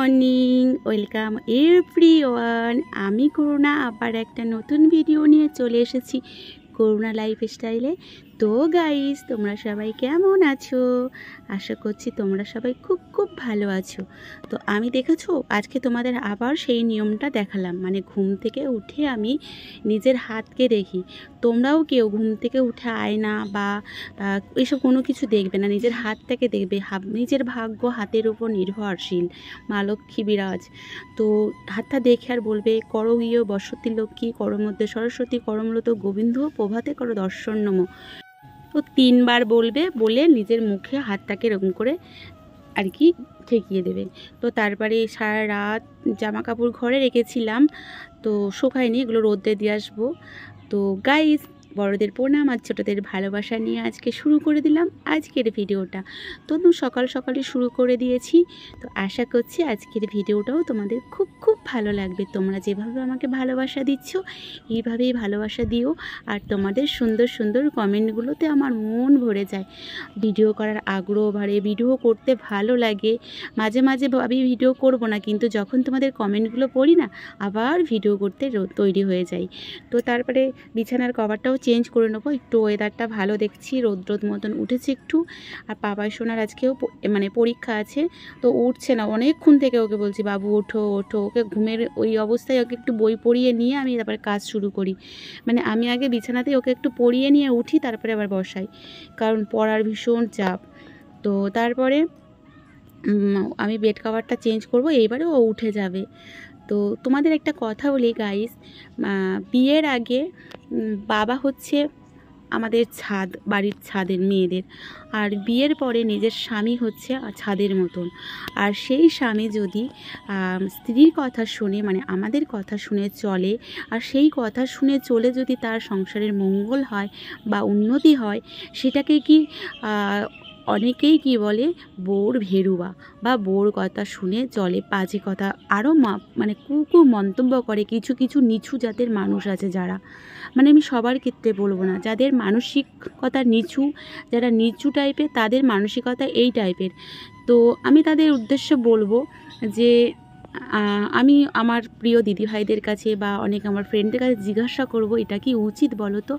Morning, welcome everyone. আমি করুণা আবার একটা নতুন ভিডিও নিয়ে চলে এসেছি করুণা লাইফস্টাইলে। তো গাইস, তোমরা সবাই কেমন আছো? আশা করছি তোমরা সবাই খুব খুব ভালো আছো। তো আমি দেখেছো আজকে তোমাদের আবার সেই নিয়মটা দেখালাম, মানে ঘুম থেকে উঠে আমি নিজের হাতকে দেখি। তোমরাও কেউ ঘুম থেকে উঠে আয়না বা এসব কোনো কিছু দেখবে না, নিজের হাতটাকে দেখবে। নিজের ভাগ্য হাতের উপর নির্ভরশীল, মা লক্ষ্মী বিরাজ। তো হাতটা দেখে আর বলবে করগীয় বসতি লক্ষ্মী, করমধ্যে সরস্বতী, করমলত গোবিন্দ, প্রভাতে করো দর্শন নম। তো 3 বার বলবে, বলে নিজের মুখে হাতটাকে এরকম করে আর কি ঠেকিয়ে দেবে। তো তারপরে সারা রাত জামা কাপড় ঘরে রেখেছিলাম, তো শুকায়নি, এগুলো রোদে দিয়ে আসবো। তো গাইস, বড়দের প্রণাম আর ছোটদের ভালোবাসা নিয়ে আজকে শুরু করে দিলাম আজকের ভিডিওটা। তো সকাল সকালে শুরু করে দিয়েছি। তো আশা করছি আজকের ভিডিওটাও তোমাদের খুব খুব ভালো লাগবে। তোমরা যেভাবে আমাকে ভালোবাসা দিচ্ছ এইভাবেই ভালোবাসা দিও। আর তোমাদের সুন্দর সুন্দর কমেন্টগুলোতে আমার মন ভরে যায়, ভিডিও করার আগ্রহ বাড়ে, ভিডিও করতে ভালো লাগে। মাঝে মাঝে ভাবি ভিডিও করব না, কিন্তু যখন তোমাদের কমেন্টগুলো পড়ি না, আবার ভিডিও করতে তৈরি হয়ে যাই। তো তারপরে বিছানার কভারটাও চেঞ্জ করে নেবো, একটু ওয়েদারটা ভালো দেখছি, রোদ রোদ মতন উঠেছে একটু। আর পাপাই সোনার আজকেও মানে পরীক্ষা আছে, তো উঠছে না অনেকক্ষণ থেকে, ওকে বলছি বাবু ওঠো ওঠো। ওকে ঘুমের ওই অবস্থায় ওকে একটু বই পড়িয়ে নিয়ে আমি তারপরে কাজ শুরু করি। মানে আমি আগে বিছানাতে ওকে একটু পড়িয়ে নিয়ে উঠি, তারপরে আবার বসাই, কারণ পড়ার ভীষণ চাপ। তো তারপরে আমি বেড কভারটা চেঞ্জ করব, এইবারে ও উঠে যাবে। তো তোমাদের একটা কথা বলি গাইস, বিয়ের আগে বাবা হচ্ছে আমাদের ছাদ, বাড়ির ছাদের মেয়েদের, আর বিয়ের পরে নিজের স্বামী হচ্ছে ছাদের মতন। আর সেই স্বামী যদি স্ত্রীর কথা শুনে, মানে আমাদের কথা শুনে চলে, আর সেই কথা শুনে চলে যদি তার সংসারের মঙ্গল হয় বা উন্নতি হয়, সেটাকে কি অনেকেই কি বলে বউর ভেরুয়া, বা বউর কথা শুনে চলে, বাজে কথা আরও মানে কুকু মন্তব্য করে কিছু কিছু নিচু জাতের মানুষ আছে যারা, মানে আমি সবার ক্ষেত্রে বলবো না, যাদের মানসিকতা নিচু, যারা নিচু টাইপের, তাদের মানসিকতা এই টাইপের। তো আমি তাদের উদ্দেশ্যে বলবো যে আমি আমার প্রিয় দিদিভাইদের কাছে বা অনেক আমার ফ্রেন্ডদের কাছে জিজ্ঞাসা করব, এটা কি উচিত বলো তো?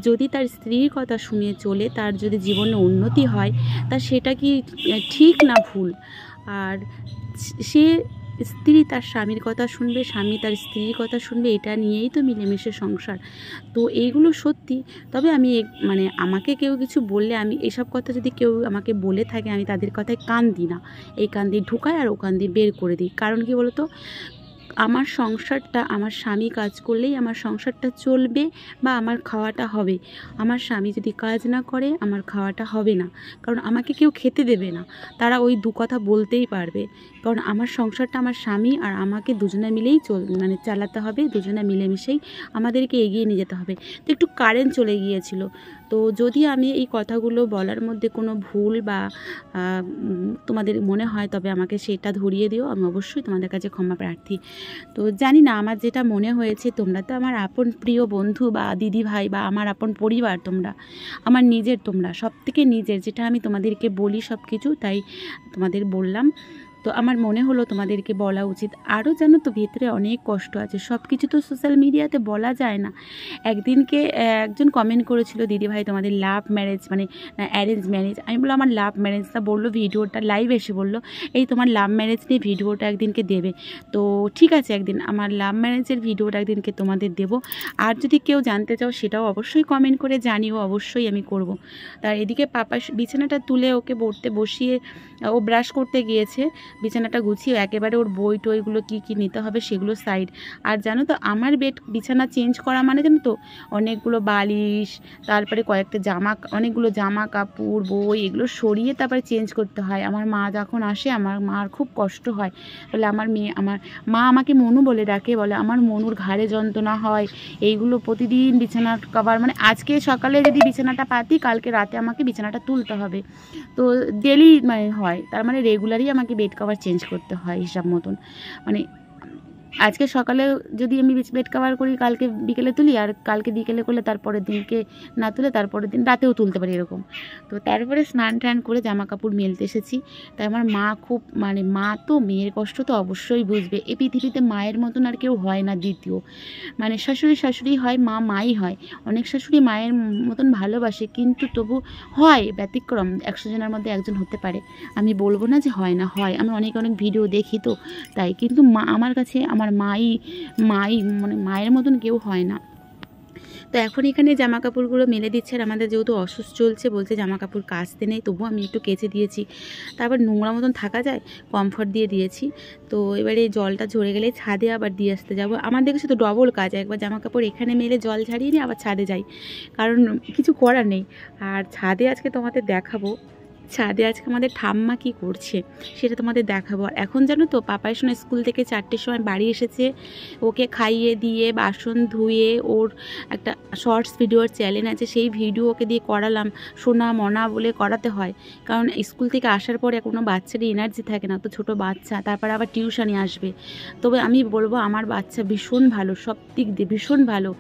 যদি তার স্ত্রীর কথা শুনে চলে, তার যদি জীবনে উন্নতি হয়, তা সেটা কি ঠিক না ভুল? আর সে স্ত্রী তার স্বামীর কথা শুনবে, স্বামী তার স্ত্রীর কথা শুনবে, এটা নিয়েই তো মিলেমিশে সংসার। তো এইগুলো সত্যি। তবে আমি মানে আমাকে কেউ কিছু বললে, আমি এসব কথা যদি কেউ আমাকে বলে থাকে, আমি তাদের কথায় কান দিই না, এই কান দিয়ে ঢুকাই আর ও কান দিয়ে বের করে দিই। কারণ কি বলতো, আমার সংসারটা, আমার স্বামী কাজ করলেই আমার সংসারটা চলবে বা আমার খাওয়াটা হবে। আমার স্বামী যদি কাজ না করে, আমার খাওয়াটা হবে না, কারণ আমাকে কেউ খেতে দেবে না। তারা ওই দু কথা বলতেই পারবে, কারণ আমার সংসারটা আমার স্বামী আর আমাকে দুজনে মিলেই মানে চালাতে হবে, দুজনে মিলেমিশেই আমাদেরকে এগিয়ে নিয়ে যেতে হবে। তো একটু কারেন্ট চলে গিয়েছিল, তো যদি আমি এই কথাগুলো বলার মধ্যে কোনো ভুল বা তোমাদের মনে হয়, তবে আমাকে সেটা ধরিয়ে দিও, আমি অবশ্যই তোমাদের কাছে ক্ষমা প্রার্থী। তো জানি না, আমার যেটা মনে হয়েছে, তোমরা তো আমার আপন প্রিয় বন্ধু বা দিদি ভাই বা আমার আপন পরিবার, তোমরা আমার নিজের, তোমরা সব থেকে নিজের, যেটা আমি তোমাদেরকে বলি সব কিছু, তাই তোমাদের বললাম। তো আমার মনে হলো তোমাদেরকে বলা উচিত। আরও জানো তো, ভেতরে অনেক কষ্ট আছে, সব কিছু তো সোশ্যাল মিডিয়াতে বলা যায় না। একদিনকে একজন কমেন্ট করেছিল, দিদিভাই তোমাদের লাভ ম্যারেজ মানে অ্যারেঞ্জ ম্যারেজ? আমি বললাম আমার লাভ ম্যারেজটা, বললো ভিডিওটা লাইভ এসে বললো এই তোমার লাভ ম্যারেজ নিয়ে ভিডিওটা একদিনকে দেবে। তো ঠিক আছে, একদিন আমার লাভ ম্যারেজের ভিডিওটা একদিনকে তোমাদের দেব। আর যদি কেউ জানতে চাও, সেটাও অবশ্যই কমেন্ট করে জানিও, অবশ্যই আমি করব। তার এদিকে পাপা বিছানাটা তুলে ওকে পড়তে বসিয়ে, ও ব্রাশ করতে গিয়েছে, বিছানাটা গুছিয়ে একেবারে ওর বই টইগুলো কী কী নিতে হবে সেগুলো সাইড। আর জানো তো, আমার বিছানা চেঞ্জ করা মানে জানো তো, অনেকগুলো বালিশ, তারপরে কয়েকটা অনেকগুলো জামা কাপড়, বই, এগুলো সরিয়ে তারপরে চেঞ্জ করতে হয়। আমার মা যখন আসে, আমার মার খুব কষ্ট হয়, বলে আমার মা আমাকে মনু বলে ডাকে, বলে আমার মনুর ঘাড়ে যন্ত্রণা হয়, এইগুলো প্রতিদিন বিছানার কভার, মানে আজকে সকালে যদি বিছানাটা পাতি, কালকে রাতে আমাকে বিছানাটা তুলতে হবে। তো ডেলি মানে হয়, তার মানে রেগুলারই আমাকে বেড কভার চেঞ্জ করতে হয় হিসাব মতন। মানে আজকে সকালে যদি আমি বেড কভার করি কালকে বিকেলে তুলি, আর কালকে বিকেলে করলে তারপরের দিনকে না তুলে তারপরের দিন রাতেও তুলতে পারি এরকম। তো তারপরে স্নান টান করে জামা কাপড় মেলতে এসেছি। তাই আমার মা খুব মানে মা তো মেয়ের কষ্ট তো অবশ্যই বুঝবে। এই পৃথিবীতে মায়ের মতন আর কেউ হয় না দ্বিতীয়, মানে শাশুড়ি হয়, মা মাই হয়। অনেক শাশুড়ি মায়ের মতন ভালোবাসে, কিন্তু তবু হয় ব্যতিক্রম, 100 জনের মধ্যে একজন হতে পারে। আমি বলবো না যে হয় না, হয়। আমি অনেক ভিডিও দেখি তো তাই, কিন্তু মা আমার কাছে আমার মাই মানে মায়ের মতন কেউ হয় না। তো এখন এখানে জামা কাপড়গুলো মেলে দিচ্ছে, আর আমাদের যেহেতু অসুস্থ চলছে বলছে জামা কাপড় কাচতে নেই, তবুও আমি একটু কেচে দিয়েছি। তারপর নোংরা মতন থাকা যায়, কমফর্ট দিয়ে দিয়েছি। তো এবারে জলটা ঝরে গেলে ছাদে আবার দিয়ে আসতে যাবো। আমার দেখেছি তো ডবল কাজ, একবার জামা কাপড় এখানে মেলে জল ঝাড়িয়ে নিয়ে আবার ছাদে যাই, কারণ কিছু করার নেই। আর ছাদে আজকে তোমাদের দেখাবো, ছাদে আজকে আমাদের ঠাম্মা কি করছে সেটা তোমাদের দেখাবো। আর এখন জানো তো পাপাই শোনা স্কুল থেকে 4টের সময় বাড়ি এসেছে, ওকে খাইয়ে দিয়ে বাসন ধুয়ে ওর একটা শর্টস ভিডিওর চ্যানেল আছে, সেই ভিডিও ওকে দিয়ে করালাম। সোনা মনা বলে করাতে হয়, কারণ স্কুল থেকে আসার পরে কোনো বাচ্চারই এনার্জি থাকে না, তো ছোটো বাচ্চা, তারপর আবার টিউশনে আসবে। তবে আমি বলবো আমার বাচ্চা ভীষণ ভালো, সব দিক দিয়ে ভীষণ ভালো।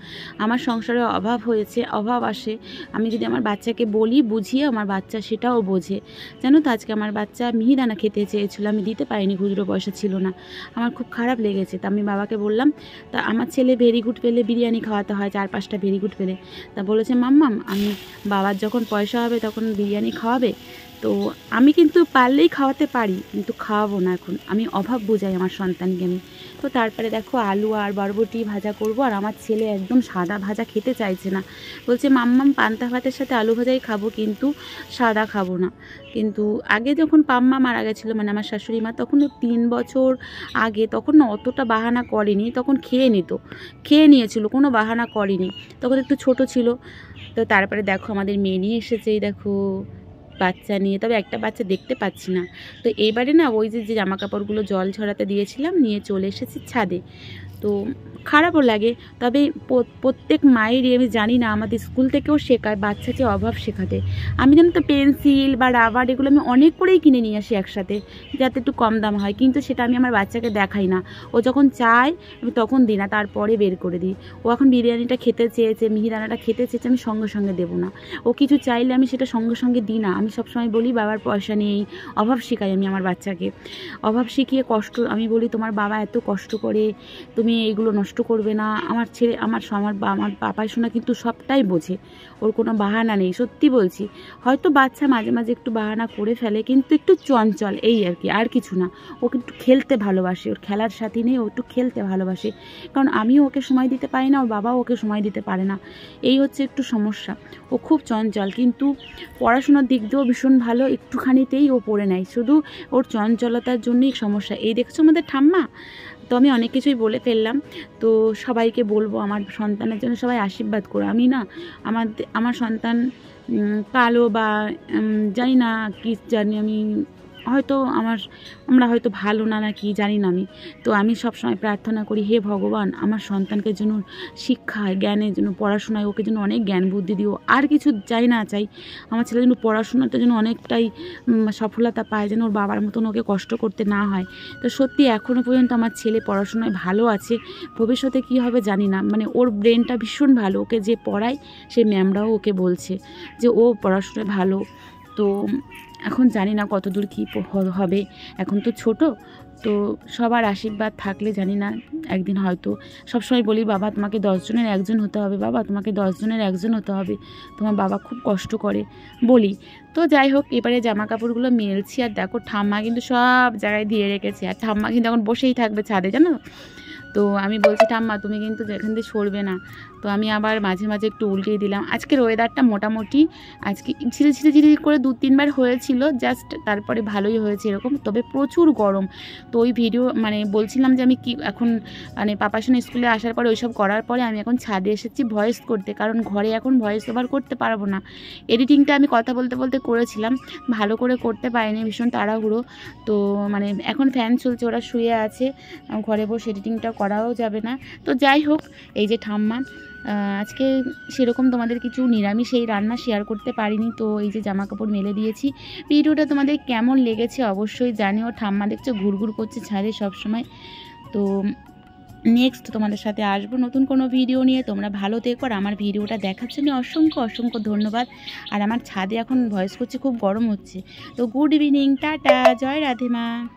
আমার সংসারে অভাব হয়েছে, অভাব আসে, আমি যদি আমার বাচ্চাকে বলি বুঝিয়ে আমার বাচ্চা সেটাও বোঝে। জানো তো আজকে আমার বাচ্চা মিহিদানা খেতে চেয়েছিল, আমি দিতে পারিনি, খুচরো পয়সা ছিল না। আমার খুব খারাপ লেগেছে। তা আমি বাবাকে বললাম, তা আমার ছেলে ভেরি গুড পেলে বিরিয়ানি খাওয়াতে হয়, 4-5টা ভেরি গুড পেলে। তা বলেছে মাম্মাম আমি বাবার যখন পয়সা হবে তখন বিরিয়ানি খাওয়াবে। তো আমি কিন্তু পারলেই খাওয়াতে পারি, কিন্তু খাওয়াবো না এখন, আমি অভাব বোঝাই আমার সন্তানকে আমি। তো তারপরে দেখো আলু আর বরবটি ভাজা করব, আর আমার ছেলে একদম সাদা ভাজা খেতে চাইছে না, বলছে মাম্মাম পান্তা ভাতের সাথে আলু ভাজাই খাবো, কিন্তু সাদা খাবো না। কিন্তু আগে যখন পাম্মা মারা গেছিলো, মানে আমার শাশুড়ি মা, তখন 3 বছর আগে, তখন না অতটা বাহানা করেনি, তখন খেয়ে নিয়েছিল, কোনো বাহানা করেনি, তখন একটু ছোট ছিল। তো তারপরে দেখো আমাদের মেয়ে নিয়ে এসেছে, এই দেখো বাচ্চা নিয়ে, তবে একটা বাচ্চা দেখতে পাচ্ছি না। তো এইবারে না ওই যে জামা কাপড়গুলো জল ঝরাতে দিয়েছিলাম, নিয়ে চলে এসেছি ছাদে। তো খারাপও লাগে, তবে প্রত্যেক মায়েরই আমি জানি না, আমাদের স্কুল থেকেও শেখায় বাচ্চাকে অভাব শেখাতে। আমি জানি তো পেন্সিল বা রাবার এগুলো আমি অনেক করেই কিনে নিয়ে আসি একসাথে, যাতে একটু কম দাম হয়, কিন্তু সেটা আমি আমার বাচ্চাকে দেখাই না। ও যখন চায় আমি তখন দিই না, তারপরে বের করে দিই। ও এখন বিরিয়ানিটা খেতে চেয়েছে, মিহিদানাটা খেতে চেয়েছে, আমি সঙ্গে সঙ্গে দেবো না। ও কিছু চাইলে আমি সেটা সঙ্গে সঙ্গে দিই না। আমি সবসময় বলি বাবার পয়সা নেই, অভাব শেখাই আমি আমার বাচ্চাকে। অভাব শিখিয়ে কষ্ট, আমি বলি তোমার বাবা এত কষ্ট করে, তুমি এইগুলো নষ্ট করবে না। আমার ছেলে আমার পাপাই শোনা কিন্তু সবটাই বোঝে, ওর কোনো বাহানা নেই, সত্যি বলছি। হয়তো বাচ্চা মাঝে মাঝে একটু বাহানা করে ফেলে, কিন্তু একটু চঞ্চল, এই আর কি, আর কিছু না। ও একটু খেলতে ভালোবাসে, ওর খেলার সাথী নেই, ও একটু খেলতে ভালোবাসে, কারণ আমিও ওকে সময় দিতে পারি না, ওর বাবাও ওকে সময় দিতে পারে না, এই হচ্ছে একটু সমস্যা। ও খুব চঞ্চল, কিন্তু পড়াশোনার দিক দিয়েও ভীষণ ভালো, একটুখানিতেই ও পড়ে নেয়, শুধু ওর চঞ্চলতার জন্যই সমস্যা। এই দেখছো আমাদের ঠাম্মা। তো আমি অনেক কিছুই বলে ফেললাম, তো সবাইকে বলবো আমার সন্তানের জন্য সবাই আশীর্বাদ করো। আমি না আমার সন্তান কালো বা জানি না কি জানি, আমি হয়তো আমরা হয়তো ভালো না কি জানি না আমি। তো আমি সবসময় প্রার্থনা করি, হে ভগবান আমার সন্তানকে জন্য শিক্ষায় জ্ঞানের জন্য, পড়াশোনায় ওকে জন্য অনেক জ্ঞান বুদ্ধি দিও। আর কিছু চাই না চাই, আমার ছেলে যেন পড়াশোনাতে যেন অনেকটাই সফলতা পায়, যেন ওর বাবার মতন ওকে কষ্ট করতে না হয়। তো সত্যি এখনও পর্যন্ত আমার ছেলে পড়াশোনায় ভালো আছে, ভবিষ্যতে কি হবে জানি না। মানে ওর ব্রেনটা ভীষণ ভালো, ওকে যে পড়ায় সেই ম্যামরাও ওকে বলছে যে ও পড়াশোনায় ভালো। তো এখন জানি না কতদূর কী হবে, এখন তো ছোট। তো সবার আশীর্বাদ থাকলে জানি না একদিন হয়তো, সবসময় বলি বাবা তোমাকে 10 জনের একজন হতে হবে, বাবা তোমাকে 10 জনের একজন হতে হবে, তোমার বাবা খুব কষ্ট করে বলি। তো যাই হোক, এবারে জামা কাপড়গুলো মেলছি, আর দেখো ঠাম্মা কিন্তু সব জায়গায় দিয়ে রেখেছে, আর ঠাম্মা কিন্তু এখন বসেই থাকবে ছাদে, জানো। তো আমি বলছি ঠাম্মা তুমি কিন্তু এখান থেকে সরবে না। তো আমি আবার মাঝে মাঝে একটু উল্টিয়ে দিলাম। আজকের ওয়েদারটা মোটামুটি আজকে ঝিরি করে 2-3 বার হয়েছিল, জাস্ট তারপরে ভালোই হয়েছে এরকম, তবে প্রচুর গরম। তো ওই ভিডিও মানে বলছিলাম যে আমি কি এখন মানে পাপাসোনা স্কুলে আসার পরে ওইসব করার পরে আমি এখন ছাদে এসেছি ভয়েস করতে, কারণ ঘরে এখন ভয়েস ওভার করতে পারবো না। এডিটিংটা আমি কথা বলতে বলতে করেছিলাম, ভালো করে করতে পারিনি, ভীষণ তাড়াহুড়ো। তো মানে এখন ফ্যান চলছে, ওরা শুয়ে আছে, ঘরে বসে এডিটিংটা করাও যাবে না। তো যাই হোক, এই যে ঠাম্মা আজকে সেরকম তোমাদের কিছু নিরামিষ এই রান্না শেয়ার করতে পারিনি। তো এই যে জামা কাপড় মেলে দিয়েছি। ভিডিওটা তোমাদের কেমন লেগেছে অবশ্যই জানিও। ঠাম্মা দেখছো ঘুরঘুর করছে ছাদে সবসময়। তো নেক্সট তোমাদের সাথে আসবো নতুন কোনো ভিডিও নিয়ে। তোমরা ভালো থেকো, আর আমার ভিডিওটা দেখার জন্য অসংখ্য অসংখ্য ধন্যবাদ। আর আমার ছাদে এখন ভয়েস করছে, খুব গরম হচ্ছে। তো গুড ইভিনিং, টাটা, জয় রাধে মা।